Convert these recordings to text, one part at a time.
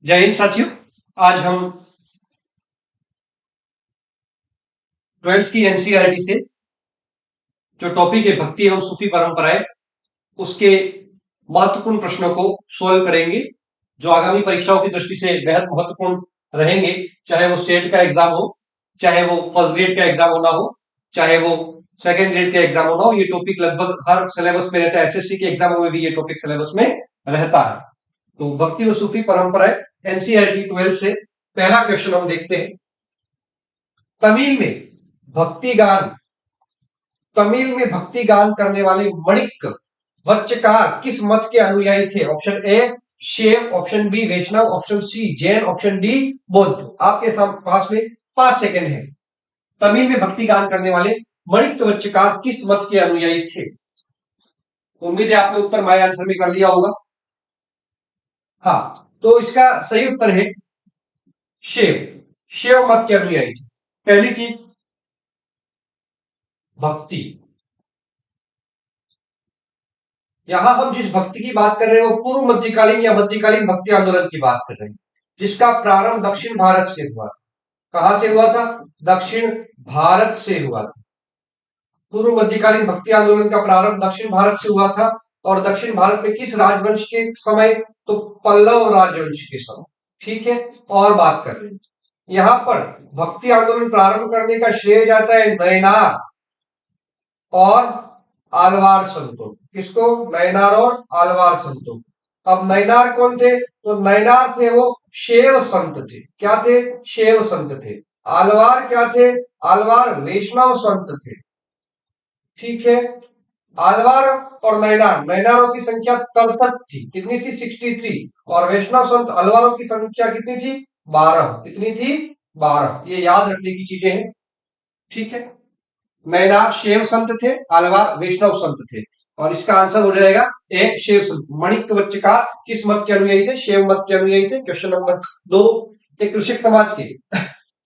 जय हिंद साथियों। आज हम 12th की एनसीईआरटी से जो टॉपिक है भक्ति एवं सूफी परंपराएं, उसके महत्वपूर्ण प्रश्नों को सोल्व करेंगे जो आगामी परीक्षाओं की दृष्टि से बेहद महत्वपूर्ण रहेंगे। चाहे वो सेट का एग्जाम हो, चाहे वो फर्स्ट ग्रेड का एग्जाम होना हो, चाहे वो सेकेंड ग्रेड का एग्जाम होना हो, ये टॉपिक लगभग हर सिलेबस में रहता है। एसएससी के एग्जामों में भी ये टॉपिक सिलेबस में रहता है। तो भक्ति व सूफी परंपराएं एनसीईआरटी 12 से पहला क्वेश्चन हम देखते हैं। तमिल में भक्ति गान तमिल में भक्ति गान करने वाले मणिक वच्चकार किस मत के अनुयायी थे? ऑप्शन ए शैव, ऑप्शन बी वैष्णव, ऑप्शन सी जैन, ऑप्शन डी बौद्ध। आपके पास में 5 सेकंड है। तमिल में भक्ति गान करने वाले मणिक वच्चकार किस मत के अनुयायी थे? उम्मीद है आपने उत्तर माय आंसर में कर लिया होगा। हाँ, तो इसका सही उत्तर है शैव मत के अनुयायी थे। पहली चीज भक्ति, यहां हम जिस भक्ति की बात कर रहे हैं वो पूर्व मध्यकालीन या मध्यकालीन भक्ति आंदोलन की बात कर रहे हैं, जिसका प्रारंभ दक्षिण भारत से हुआ। कहां से हुआ था? दक्षिण भारत से हुआ था। पूर्व मध्यकालीन भक्ति आंदोलन का प्रारंभ दक्षिण भारत से हुआ था। और दक्षिण भारत में किस राजवंश के समय? तो पल्लव राजवंश के समय। ठीक है, और बात कर रहे हैं यहां पर भक्ति आंदोलन प्रारंभ करने का श्रेय जाता है नयनार और आलवार संतों। किसको? नयनार और आलवार संतों। अब नयनार कौन थे? तो नयनार थे वो शैव संत थे। क्या थे? शैव संत थे। आलवार क्या थे? आलवार वैष्णव संत थे। ठीक है, आलवार और नयनारों की संख्या 63 थी। कितनी थी? 63। और वैष्णव संत अलवारों की संख्या कितनी थी? 12। कितनी थी? 12। ये याद रखने की चीजें हैं। ठीक है, नयनार शैव संत थे, अलवार वैष्णव संत थे। और इसका आंसर हो जाएगा ए शैव संत। मणिक वच्चकार किस मत के अनुयायी थे? शैव मत के अनुयायी थे। क्वेश्चन नंबर 2, एक कृषक समाज के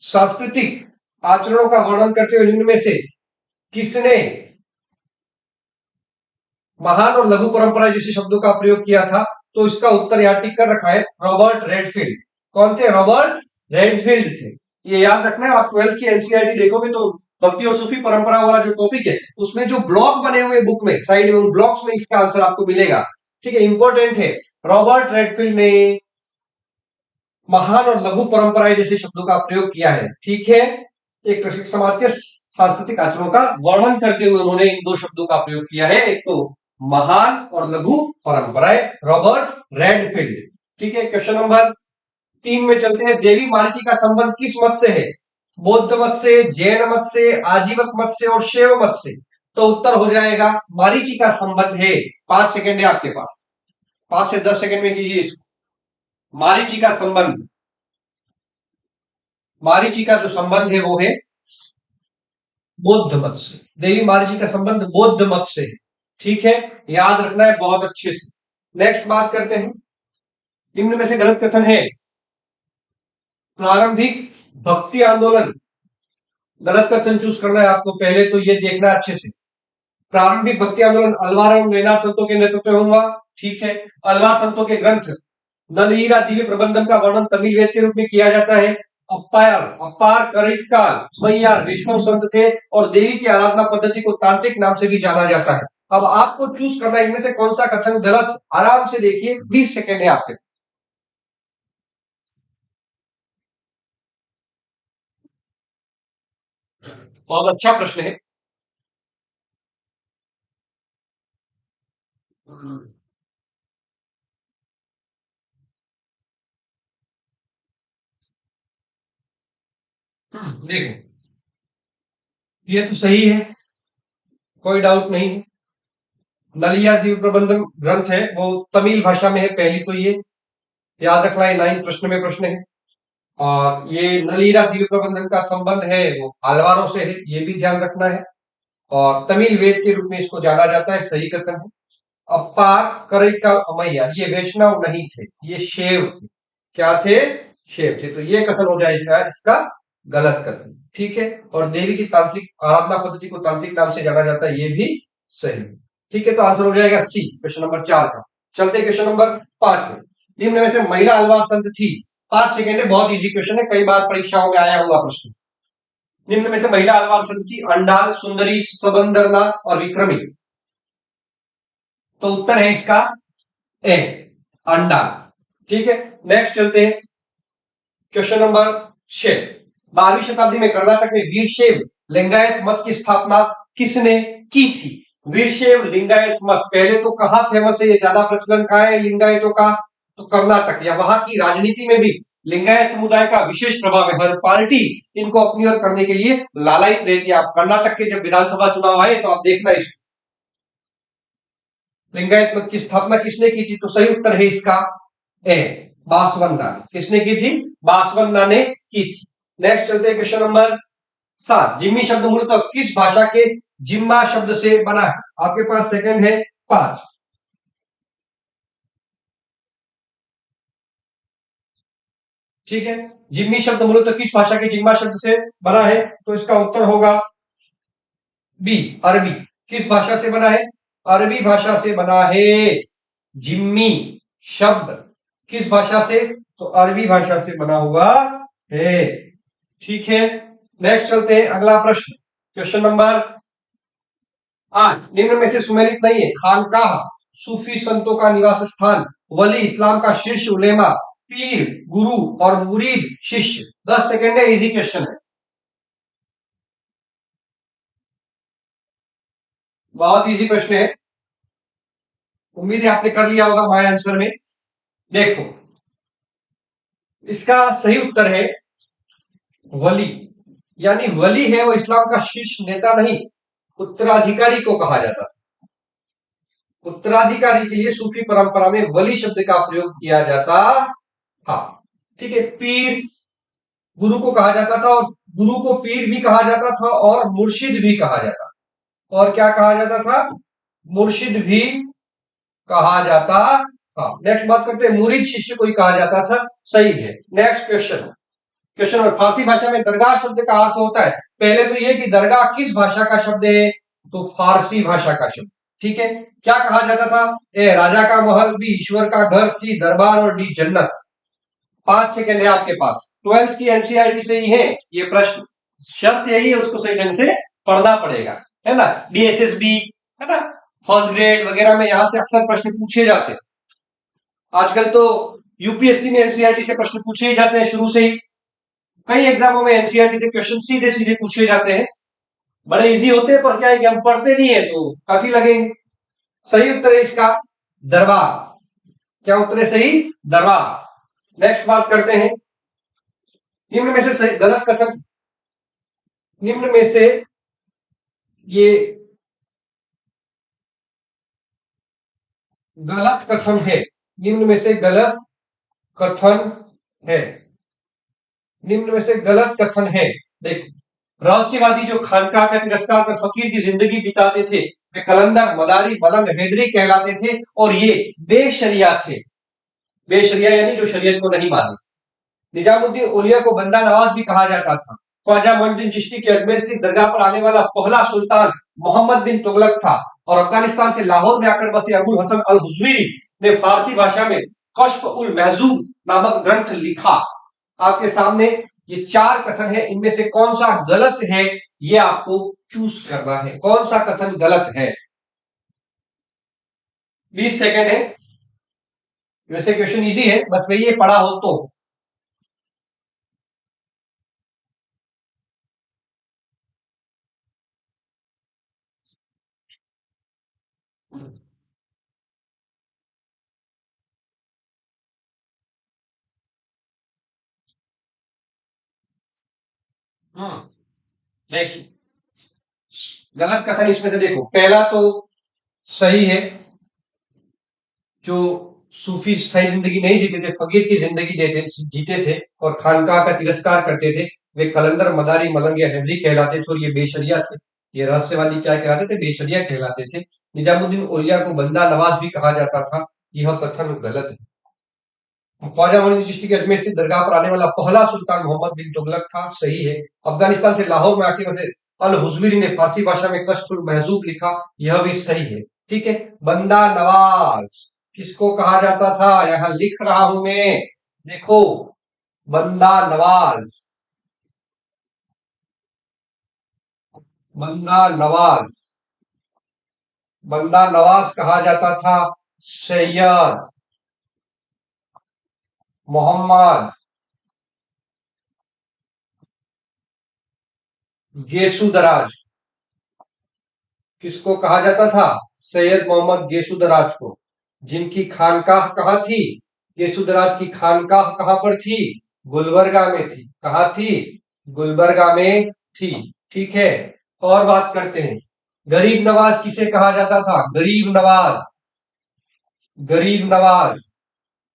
सांस्कृतिक आचरणों का वर्णन करते हुए निम्न में से किसने महान और लघु परंपरा जैसे शब्दों का प्रयोग किया था? तो इसका उत्तर यहां टिक कर रखा है रॉबर्ट रेडफील्ड। कौन थे? रॉबर्ट रेडफील्ड थे। ये याद रखना है। आप 12th की एनसीईआरटी देखोगे तो भक्ति और सूफी परंपरा वाला जो टॉपिक है उसमें जो ब्लॉक बने हुए बुक में साइड में, उन ब्लॉक्स में इसका आंसर आपको मिलेगा। ठीक है, इंपॉर्टेंट है। रॉबर्ट रेडफील्ड ने महान और लघु परंपराएं जैसे शब्दों का प्रयोग किया है। ठीक है, एक कृषक समाज के सांस्कृतिक आचरणों का वर्णन करते हुए उन्होंने इन 2 शब्दों का प्रयोग किया है, एक तो महान और लघु परंपराएं, रॉबर्ट रेडफील्ड। ठीक है, क्वेश्चन नंबर 3 में चलते हैं। देवी मारीची का संबंध किस मत से है? बौद्ध मत से, जैन मत से, आजीवक मत से और शैव मत से। तो उत्तर हो जाएगा मारीची का संबंध है। 5 सेकंड है आपके पास, 5 से 10 सेकंड में कीजिए इसको। मारीची का संबंध, मारीची का जो संबंध है वो है बौद्ध मत से। देवी मारीची का संबंध बौद्ध मत से है। ठीक है, याद रखना है बहुत अच्छे से। नेक्स्ट बात करते हैं। निम्न में से गलत कथन है। प्रारंभिक भक्ति आंदोलन, गलत कथन चूज करना है आपको। पहले तो ये देखना अच्छे से। प्रारंभिक भक्ति आंदोलन अलवार एवं नयनार संतों के नेतृत्व में हुआ। ठीक है, अलवार संतों के ग्रंथ नलईरा दिव्य प्रबंधन का वर्णन तमिल वेद के रूप में किया जाता है। अपार करिकाल मैयार वैष्णव संत थे और देवी की आराधना पद्धति को तांत्रिक नाम से भी जाना जाता है। अब आपको चूज करना है इनमें से कौन सा कथन गलत। आराम से देखिए, 20 सेकेंड है आपके। बहुत अच्छा प्रश्न है। देखो, ये तो सही है, कोई डाउट नहीं है। नलिया दिव्य प्रबंधन ग्रंथ है वो तमिल भाषा में है। पहली तो ये याद रखना है, 9 प्रश्न में प्रश्न है। और ये नलीरा दिव्य प्रबंधन का संबंध है वो आलवारों से है, ये भी ध्यान रखना है। और तमिल वेद के रूप में इसको जाना जाता है, सही कथन है। अपार करिकाल अमैया ये वैष्णव नहीं थे, ये शैव थे। क्या थे? शैव थे। तो ये कथन हो जाएगा इसका गलत कथन। ठीक है, और देवी की तांत्रिक आराधना पद्धति को तांत्रिक नाम से जाना जाता है, ये भी सही। ठीक है, तो आंसर हो जाएगा सी, क्वेश्चन नंबर 4 का। चलते क्वेश्चन नंबर 5 में। निम्न में से महिला अलवार संत थी 5 सेकेंड है, बहुत इजी क्वेश्चन है, कई बार परीक्षाओं में आया हुआ प्रश्न। निम्न में से महिला अलवार संघ की अंडाल, सुंदरी, सबंदरना और विक्रमी। तो उत्तर है इसका ए, अंडाल। ठीक है, नेक्स्ट चलते हैं क्वेश्चन नंबर 6। 12वीं शताब्दी में कर्नाटक में वीरशैव लिंगायत मत की स्थापना किसने की थी? वीरशैव लिंगायत मत पहले तो कहां फेमस है, ये ज्यादा प्रचलन कहां है लिंगायतों का? तो कर्नाटक, या वहां की राजनीति में भी लिंगायत समुदाय का विशेष प्रभाव है। हर पार्टी इनको अपनी ओर करने के लिए लालायित रहती है। आप कर्नाटक के जब विधानसभा चुनाव आए तो आप देखना इस लिंगायत मत की स्थापना किसने की थी? तो सही उत्तर है इसका ए, बासवन्ना। किसने की थी? बासवन्ना ने की थी। नेक्स्ट चलते हैं क्वेश्चन नंबर 7। जिम्मी शब्द मूलतः किस भाषा के जिम्मा शब्द से बना है? आपके पास सेकंड है 5। ठीक है, जिम्मी शब्द मूलतः किस भाषा के जिम्मा शब्द से बना है? तो इसका उत्तर होगा बी, अरबी। किस भाषा से बना है? अरबी भाषा से बना है। जिम्मी शब्द किस भाषा से? तो अरबी भाषा से बना हुआ है। ठीक है, नेक्स्ट चलते हैं अगला प्रश्न, क्वेश्चन नंबर 8। निम्न में से सुमेलित नहीं है। खानकाह सूफी संतों का निवास स्थान, वली इस्लाम का शीर्ष उलेमा, पीर गुरु और मुरीद शिष्य। 10 सेकेंड है, इजी क्वेश्चन है, बहुत इजी प्रश्न है। उम्मीद है आपने कर लिया होगा माय आंसर में। देखो, इसका सही उत्तर है वली। यानी वली है वो इस्लाम का शीर्ष नेता नहीं, उत्तराधिकारी को कहा जाता है। उत्तराधिकारी के लिए सूफी परंपरा में वली शब्द का प्रयोग किया जाता था। ठीक है, पीर गुरु को कहा जाता था, और गुरु को पीर भी कहा जाता था और मुर्शिद भी कहा जाता था। और क्या कहा जाता था? मुर्शिद भी कहा जाता था। नेक्स्ट बात करते हैं, मुरीद शिष्य को ही कहा जाता था। सही है। नेक्स्ट क्वेश्चन, क्वेश्चन नंबर, फारसी भाषा में दरगाह शब्द का अर्थ होता है। पहले तो ये कि दरगाह किस भाषा का शब्द है? तो फारसी भाषा का शब्द। ठीक है, क्या कहा जाता था? ए, राजा का महल, बी ईश्वर का घर, सी दरबार और डी जन्नत। 5 सेकेंड है आपके पास। 12th की एनसीईआरटी से ही है ये प्रश्न, शर्त यही है उसको सही ढंग से पढ़ना पड़ेगा, है ना। डीएसएसबी, है ना, फर्स्ट ग्रेड वगैरह में यहां से अक्सर प्रश्न पूछे जाते हैं। आजकल तो यूपीएससी में एनसीईआरटी से प्रश्न पूछे ही जाते हैं शुरू से ही। कई एग्जामों में एनसीईआरटी से क्वेश्चन सीधे सीधे पूछे जाते हैं। बड़े इजी होते हैं, पर क्या है कि हम पढ़ते नहीं है तो काफी लगेंगे। सही उत्तर है इसका दरबार। क्या उत्तर है सही? दरबार। नेक्स्ट बात करते हैं, निम्न में से सही गलत कथन, निम्न में से ये गलत कथन है, निम्न में से गलत कथन है, निम्न में से गलत कथन है। देख, रहस्यवादी जो खानकाह का तिरस्कार कर फकीर की जिंदगी बिताते थे वे कलंदर, मदारी, मलंग, हैदरी कहलाते थे, और ये बेशरिया थे। बेशरिया यानी जो शरीयत को नहीं माने। निजामुद्दीन औलिया को बंदा नवाज भी कहा जाता था। ख्वाजा मोइनुद्दीन चिश्ती की अजमेर स्थित दरगाह पर आने वाला पहला सुल्तान मोहम्मद बिन तुगलक था, और अफगानिस्तान से लाहौर में आकर बसे अबुल हसन अल हुज़वीरी ने फारसी भाषा में कश्फ उल महजूब नामक ग्रंथ लिखा। आपके सामने ये 4 कथन है, इनमें से कौन सा गलत है ये आपको चूज करना है। कौन सा कथन गलत है? 20 सेकेंड है। वैसे क्वेश्चन इजी है, बस वही ये पढ़ा हो तो। देखिए, गलत कथन इसमें से देखो, पहला तो सही है, जो सूफी स्थायी जिंदगी नहीं जीते थे, फकीर की जिंदगी जीते थे और खानकाह का तिरस्कार करते थे, वे कलंदर, मदारी, मलंग या हैदरी कहलाते थे, और ये बेशरिया थे। ये रहस्यवादी क्या कहलाते थे? बेशरिया कहलाते थे। निजामुद्दीन औलिया को बंदा नवाज भी कहा जाता था, यह कथन गलत है। ख्वाजा मोइनुद्दीन चिश्ती के अजमेर से दरगाह पर आने वाला पहला सुल्तान मोहम्मद बिन तुगलक था, सही है। अफगानिस्तान से लाहौर में आके वैसे अल हुज़वीरी ने फारसी भाषा में कश्फुल महजूब लिखा, यह भी सही है। ठीक है, बंदा नवाज किसको कहा जाता था? यहां लिख रहा हूं मैं, देखो, बंदा नवाज, बंदा नवाज, बंदा नवाज कहा जाता था सैयद मोहम्मद गेसुदराज। किसको कहा जाता था? सैयद मोहम्मद गेसुदराज को। जिनकी खानकाह कहाँ थी? गेसुदराज की खानकाह कहां पर थी? गुलबर्गा में थी। कहाँ थी? गुलबर्गा में थी। ठीक है, और बात करते हैं। गरीब नवाज किसे कहा जाता था? गरीब नवाज, गरीब नवाज,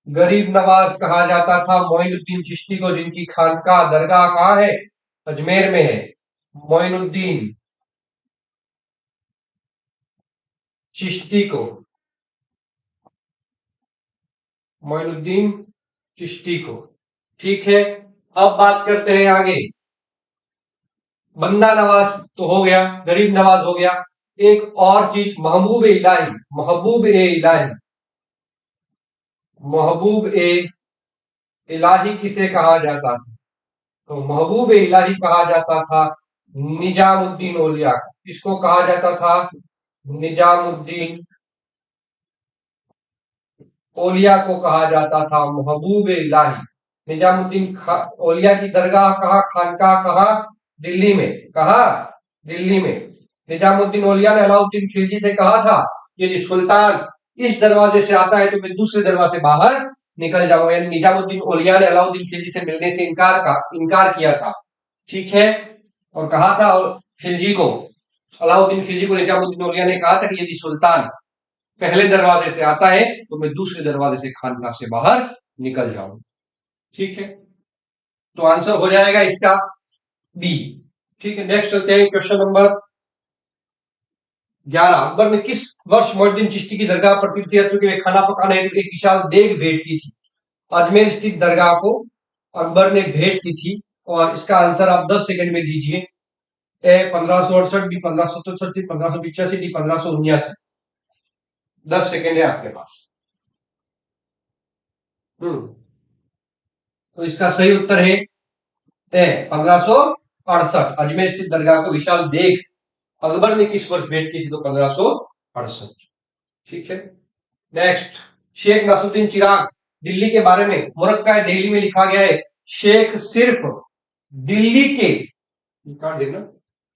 गरीब नवाज कहा जाता था मोइनुद्दीन चिश्ती को, जिनकी खानकाह दरगाह कहाँ है? अजमेर में है। मोइनुद्दीन चिश्ती को, मोइनुद्दीन चिश्ती को। ठीक है, अब बात करते हैं आगे। बंदा नवाज तो हो गया, गरीब नवाज हो गया। एक और चीज, महबूब इलाही, महबूब ए इलाही, महबूब ए इलाही किसे कहा जाता था? तो महबूब इलाही कहा जाता था निजामुद्दीन औलिया को। किसको कहा जाता था? निजामुद्दीन औलिया को कहा जाता था महबूब इलाही। निजामुद्दीन औलिया की दरगाह कहाँ, खानकाह कहाँ? दिल्ली में। कहा? दिल्ली में। निजामुद्दीन औलिया ने अलाउद्दीन खिलजी से कहा था कि यदि सुल्तान इस दरवाजे से आता है तो मैं दूसरे दरवाजे से बाहर निकल जाऊंगा। यानी निजामुद्दीन औलिया ने अलाउद्दीन खिलजी से मिलने से इनकार किया था। ठीक है, और कहा था खिलजी को, अलाउद्दीन खिलजी को निजामुद्दीन औलिया ने कहा था कि यदि सुल्तान पहले दरवाजे से आता है तो मैं दूसरे दरवाजे से खानकाह से बाहर निकल जाऊं। ठीक है, तो आंसर हो जाएगा इसका बी। ठीक है, नेक्स्ट चलते हैं क्वेश्चन नंबर 11। अकबर ने किस वर्ष मोइनुद्दीन चिश्ती की दरगाह पर तीर्थयात्रियों के लिए खाना पकाने हेतु एक विशाल देग भेंट की थी? अजमेर स्थित दरगाह को अकबर ने भेंट की थी, और इसका आंसर आप 10 सेकंड में दीजिए। ए 1568, बी 1577, डी 1585, डी 1579। 10 सेकंड है आपके पास। तो इसका सही उत्तर है ए 1568। अजमेर स्थित दरगाह को विशाल देग अकबर ने किस वर्ष भेंट की थी? तो 1568। ठीक है, नेक्स्ट। शेख नसरुद्दीन चिराग दिल्ली के बारे में मुरक्का दिल्ली में लिखा गया है, शेख सिर्फ दिल्ली के,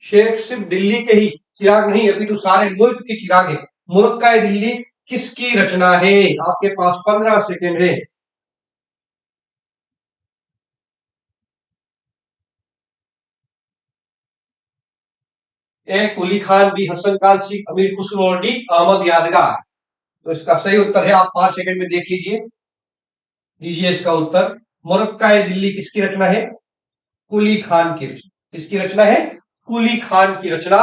शेख सिर्फ दिल्ली के ही चिराग नहीं, अभी तो सारे मुल्क के चिराग है। मुरक्का दिल्ली किसकी रचना है? आपके पास 15 सेकेंड है। ए कुली खान, बी हसन खान, सी अमीर खुसरो और डी अहमद यादगार। तो इसका सही उत्तर है, आप 5 सेकंड में देख लीजिए, दीजिए इसका उत्तर। मुरक्का दिल्ली किसकी रचना है? कुली खान की। किसकी रचना है? कुली खान की रचना।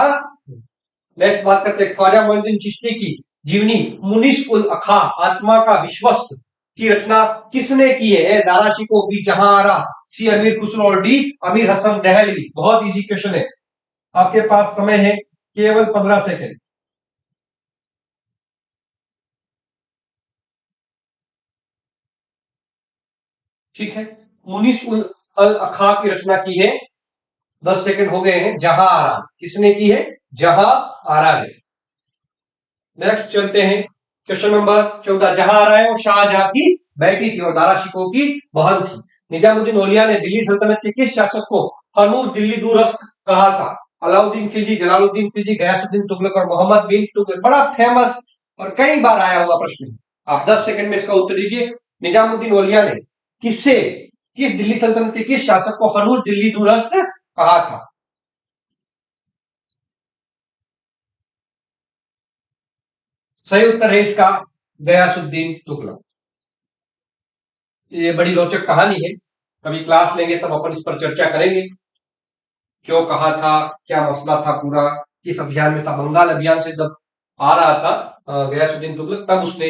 नेक्स्ट बात करते हैं ख्वाजा मोइनुद्दीन चिश्ती की जीवनी मुनिस उल अखा, आत्मा का विश्वस्त, की रचना किसने की है? दारा शिकोह, बी जहांआरा, सी अमीर खुसरो और डी अमीर हसन दहलवी। बहुत इजी क्वेश्चन है, आपके पास समय है केवल 15 सेकेंड। ठीक है, मुनिस उल अल अखा की रचना की है, 10 सेकंड हो गए हैं, जहां आरा। किसने की है? जहां आरा है। नेक्स्ट चलते हैं क्वेश्चन नंबर 14। जहां आरा है वो शाहजहां की बेटी थी और दारा शिकोह की बहन थी। निजामुद्दीन औलिया ने दिल्ली सल्तनत के किस शासक को हनूज दिल्ली दूरस्थ कहा था? अलाउद्दीन खिलजी, जलालुद्दीन खिलजी, गयासुद्दीन तुगलक और मोहम्मद बिन तुगलक। बड़ा फेमस और कई बार आया हुआ प्रश्न, आप 10 सेकंड में इसका उत्तर दीजिए। निजामुद्दीन औलिया ने किससे, किस दिल्ली सल्तनत के किस शासक को हनूज दिल्ली दूरस्थ कहा था? सही उत्तर है इसका गयासुद्दीन तुगलक। ये बड़ी रोचक कहानी है, कभी क्लास लेंगे तब अपन इस पर चर्चा करेंगे, क्यों कहा था, क्या मसला था पूरा, किस अभियान में था। बंगाल अभियान से जब आ रहा था गयासुद्दीन तुगलक, तब उसने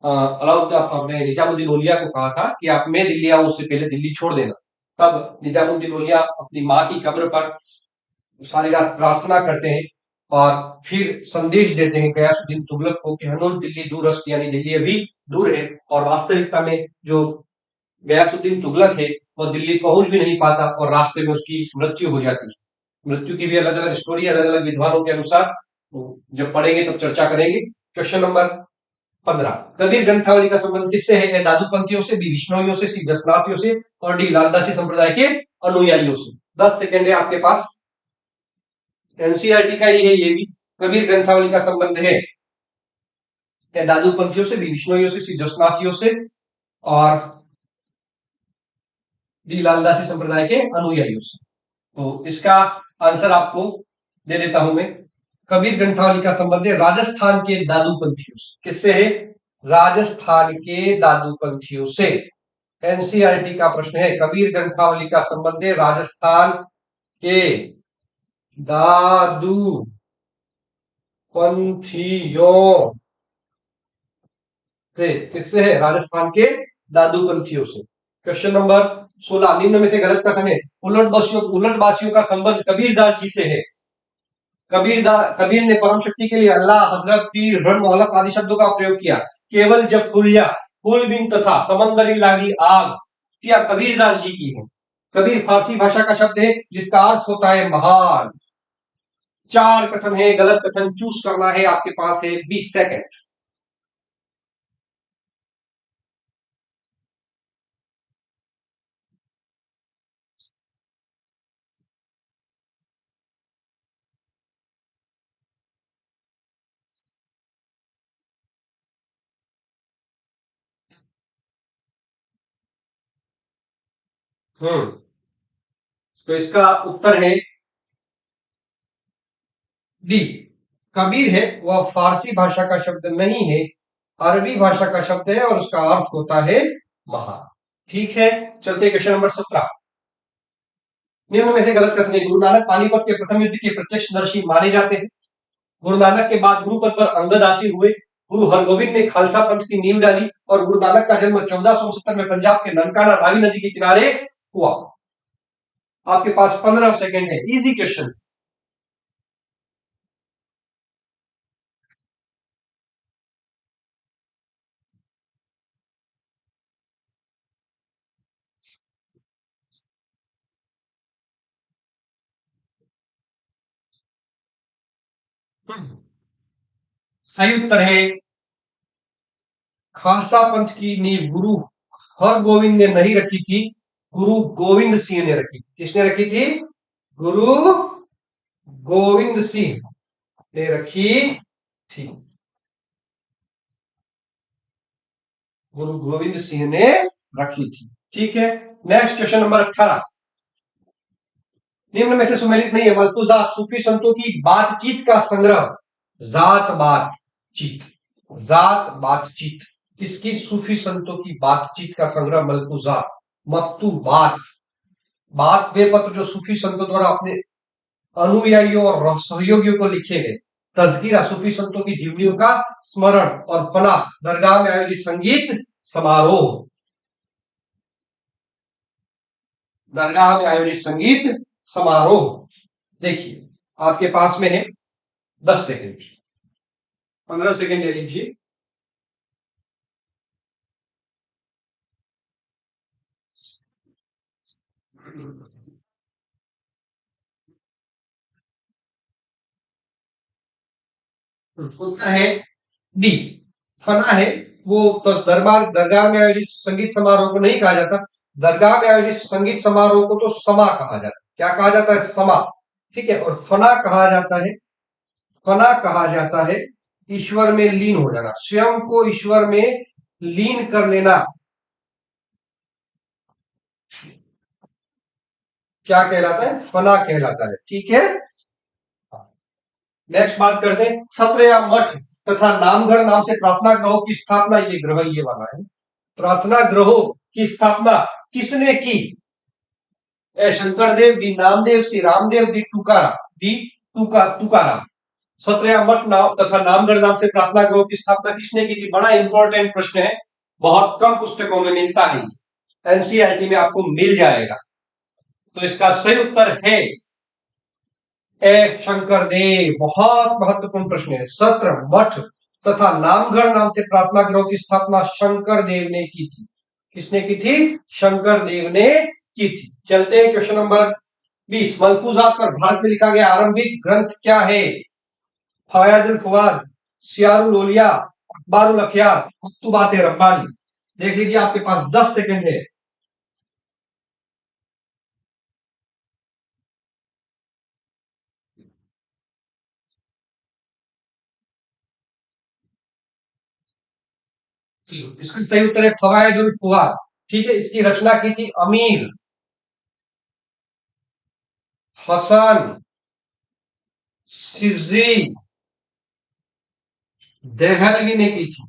अलाउद्दीन अपने निजामुद्दीन औलिया को कहा था कि आप मैं दिल्ली आऊं उससे पहले दिल्ली छोड़ देना। तब निजामुद्दीन औलिया अपनी माँ की कब्र पर सारी रात प्रार्थना करते हैं और फिर संदेश देते हैं गयासुद्दीन तुगलक को कि हनूज दिल्ली दूरस्थ, यानी दिल्ली अभी दूर है। और वास्तविकता में जो गयासुद्दीन तुगलक है वो दिल्ली पहुंच भी नहीं पाता और रास्ते में उसकी मृत्यु हो जाती। मृत्यु की भी अलग अलग स्टोरी, अलग अलग विद्वानों के अनुसार, तो जब पढ़ेंगे तब चर्चा करेंगे। क्वेश्चन नंबर 15, कबीर ग्रंथावली का संबंध किससे है? ए दादूपंथियों से, बी विष्णोइयों से, सी जसनाथियों से और डी लालदासी संप्रदाय के अनुयायियों से। 10 सेकेंड है आपके पास। एनसीईआरटी का ही है ये भी। कबीर ग्रंथावली का संबंध है ए दादूपंथियों से, बी विष्णोइयों से, सी जसनाथियों से और डी लालदासी संप्रदाय के अनुयायियों से। तो इसका आंसर आपको दे देता हूं मैं। कबीर ग्रंथावली का संबंध है राजस्थान के दादूपंथियों से। किससे है? राजस्थान के दादूपंथियों से। एनसीईआरटी का प्रश्न है, कबीर ग्रंथावली का संबंध है राजस्थान के दादूपंथियों से। किससे है? राजस्थान के दादूपंथियों से। क्वेश्चन नंबर 16, निम्न में से गलत कथन है। उलटबासियों का संबंध कबीरदास जी से है। कबीर ने परम शक्ति के लिए अल्लाह, हजरत, पीर, ब्रह्म, अलग आदि शब्दों का प्रयोग किया केवल जब फुलिया, फूलबिन तथा समंदरी लागी आग क्या कबीरदास जी की है। कबीर फारसी भाषा का शब्द है जिसका अर्थ होता है महान। 4 कथन है, गलत कथन चूज करना है, आपके पास है 20 सेकेंड। तो इसका उत्तर है डी। कबीर है वह फारसी भाषा का शब्द नहीं है, अरबी भाषा का शब्द है और उसका अर्थ होता है महान। ठीक है, चलते क्वेश्चन नंबर 17। निम्न में से गलत कथन है। गुरु नानक पानीपत के प्रथम युद्ध के प्रत्यक्षदर्शी माने जाते हैं। गुरु नानक के बाद गुरु पद पर अंगद आसीन हुए। गुरु हरगोविंद ने खालसा पंथ की नींव डाली और गुरु नानक का जन्म 1469 में पंजाब के ननकाना रावी नदी के किनारे हुआ। आपके पास 15 सेकेंड है, इजी क्वेश्चन। सही उत्तर है खालसा पंथ की नींव गुरु हरगोविंद ने नहीं रखी थी, गुरु गोविंद सिंह ने रखी। किसने रखी थी? गुरु गोविंद सिंह ने रखी थी। गुरु गोविंद सिंह ने रखी थी। ठीक है, नेक्स्ट क्वेश्चन नंबर 18। निम्न में से सुमेलित नहीं है। मलफूजात सूफी संतों की बातचीत का संग्रह। जात बातचीत, जात बातचीत किसकी? सूफी संतों की बातचीत का संग्रह मलफूजात। मक्तू बात, बात वे पत्र जो सूफी संतों द्वारा अपने अनुयायियों और सहयोगियों को लिखे गए। तज़किरा सूफी संतों की जीवनियों का स्मरण और फना दरगाह में आयोजित संगीत समारोह। दरगाह में आयोजित संगीत समारोह। देखिए आपके पास में है 10 सेकेंड, 15 सेकेंड ले लीजिए। उत्तर है डी। फना है वो तो दरबार दरगाह में आयोजित संगीत समारोह को नहीं कहा जाता। दरगाह में आयोजित संगीत समारोह को तो समा कहा जाता है। क्या कहा जाता है? समा। ठीक है, और फना कहा जाता है, फना कहा जाता है ईश्वर में लीन हो जाना, स्वयं को ईश्वर में लीन कर लेना। क्या कहलाता है? फना कहलाता है। ठीक है, नेक्स्ट बात करते हैं सत्र या मठ तथा नामगढ़ नाम से प्रार्थना ग्रहों की स्थापना। ये ग्रह ये वाला है। प्रार्थना ग्रहों की स्थापना किसने की? ए शंकरदेव, डी नामदेव, सी रामदेव, डी तुकाराम, डी तुकाराम। सत्र या मठ नाम तथा नामगढ़ नाम से प्रार्थना ग्रहों की स्थापना किसने की थी? बड़ा इंपॉर्टेंट प्रश्न है, बहुत कम पुस्तकों में मिलता है, एनसीईआरटी में आपको मिल जाएगा। तो इसका सही उत्तर है ए शंकरदेव। बहुत महत्वपूर्ण प्रश्न है। सत्र, मठ तथा नामगढ़ नाम से प्रार्थना गृह की स्थापना शंकर देव ने की थी। किसने की थी? शंकर देव ने की थी। चलते हैं क्वेश्चन नंबर 20। मलफूजात पर भारत में लिखा गया आरंभिक ग्रंथ क्या है? फवायदुल फवाद, सियारुल औलिया, अखबारुल अखयार, मकतूबात रब्बानी। देख लीजिए, आपके पास 10 सेकंड है। इसका सही उत्तर है फवायदुल फवाद। ठीक है, इसकी रचना की थी अमीर हसन सिज्जी देहलवी ने की थी।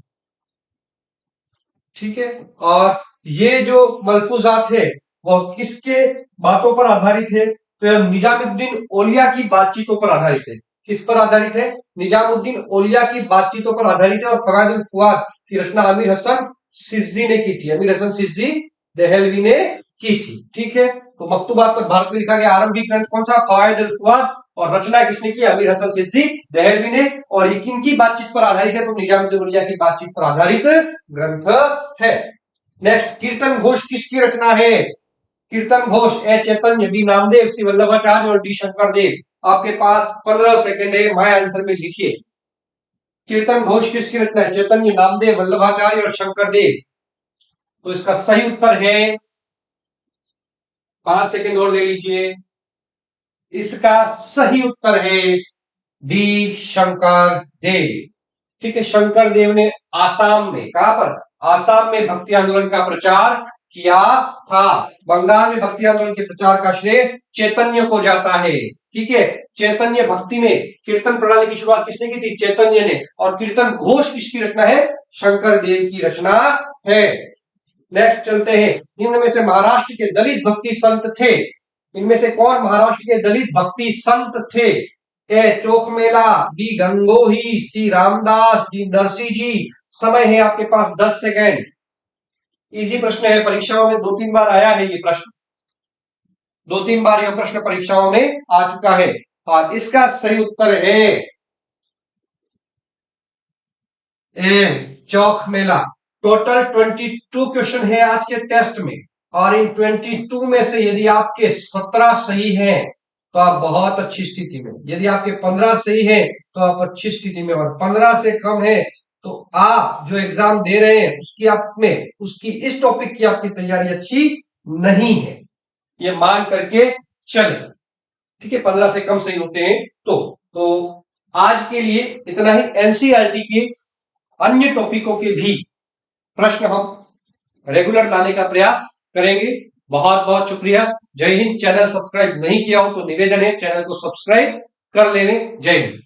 ठीक है, और ये जो मलफूजात है वह किसके बातों पर आधारित है? तो यह निजामुद्दीन औलिया की बातचीतों पर आधारित है। किस पर आधारित है? निजामुद्दीन औलिया की बातचीतों पर आधारित है। और फवायदुल फुआद की रचना अमीर हसन सिज्जी ने की थी। अमीर हसन सिज्जी देहलवी ने की थी। ठीक है, तो मकतूबात पर भारत में लिखा गया आरंभिक ग्रंथ कौन सा? फवायदुल फुआद। और रचना किसने की? अमीर हसन सिद्दी देहलवी ने। और ये किनकी बातचीत पर आधारित है? तो निजामुद्दीन औलिया की बातचीत पर आधारित ग्रंथ है। नेक्स्ट, कीर्तन घोष किसकी रचना है? कीर्तन घोष ए चैतन्य, बी नामदेव, सी वल्लभाचार्य और डी शंकरदेव। आपके पास 15 सेकंड है, माय आंसर में लिखिए। कीर्तन घोष किसकी रचना है? चैतन्य, नामदेव, वल्लभाचार्य और शंकरदेव। तो इसका सही उत्तर है, 5 सेकंड और ले लीजिए। इसका सही उत्तर है डी शंकर देव। ठीक है, शंकर देव ने आसाम में, कहां पर? आसाम में भक्ति आंदोलन का प्रचार किया था। बंगाल में भक्ति आंदोलन के प्रचार का श्रेय चैतन्य को जाता है। ठीक है, चैतन्य भक्ति में कीर्तन प्रणाली की शुरुआत किसने की थी? चैतन्य ने। और कीर्तन घोष किसकी रचना है? शंकर देव की रचना है। नेक्स्ट चलते हैं, निम्न में से महाराष्ट्र के दलित भक्ति संत थे। इनमें से कौन महाराष्ट्र के दलित भक्ति संत थे? ए चोखमेला, बी गंगोही, सी रामदास, डी नरसिंह जी। समय है आपके पास 10 सेकेंड। इजी प्रश्न है, परीक्षाओं में 2-3 बार आया है ये प्रश्न। 2-3 बार यह प्रश्न परीक्षाओं में आ चुका है। और इसका सही उत्तर है ए चौखमेला। टोटल 22 क्वेश्चन है आज के टेस्ट में। और इन 22 में से यदि आपके 17 सही हैं तो आप बहुत अच्छी स्थिति में। यदि आपके 15 सही है तो आप अच्छी स्थिति में। और 15 से कम है तो आप जो एग्जाम दे रहे हैं उसकी आप में उसकी इस टॉपिक की आपकी तैयारी अच्छी नहीं है, ये मान करके चले। ठीक है, 15 से कम सही होते हैं तो आज के लिए इतना ही। एनसीईआरटी के अन्य टॉपिकों के भी प्रश्न हम रेगुलर लाने का प्रयास करेंगे। बहुत बहुत शुक्रिया। जय हिंद। चैनल सब्सक्राइब नहीं किया हो तो निवेदन है चैनल को सब्सक्राइब कर लेने। जय हिंद।